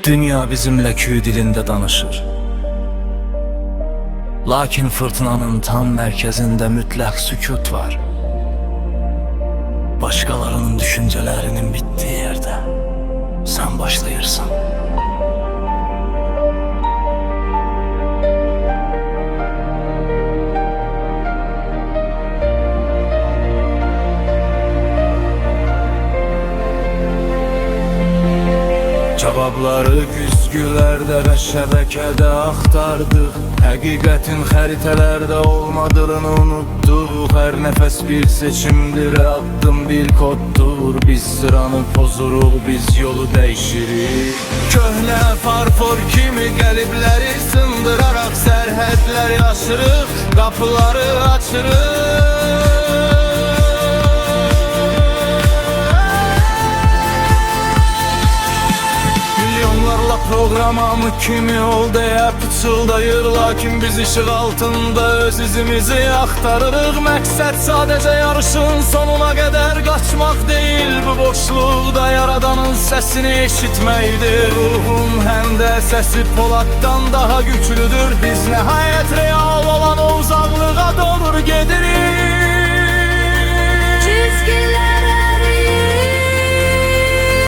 Dünya bizimle Kü dilinde danışır. Lakin fırtınanın tam merkezinde mütlak sükut var. Başkalarının düşüncelerinin bittiği yerde sen başlayırsın. Cevapları güzgülerde ve şebekede aktardık. Hakikatin haritalarda olmadığını unuttuk. Her nefes bir seçimdir, adım bir koddur. Biz sıranı pozuruk, biz yolu değişirik. Köhne farfor kimi qəlibləri sındırarak sərhədləri aşırıq, kapıları açırıq. Programamı kimi ol deyə pıçıldayır. Lakin biz ışık altında öz izimizi axtarırıq. Məqsəd sadəcə yarışın sonuna qədər qaçmaq deyil, bu boşluqda yaradanın səsini eşitməkdir. Ruhum həm də səsi Poladdan daha güclüdür. Biz nəhayət real olan o uzaqlığa doğru gedirik.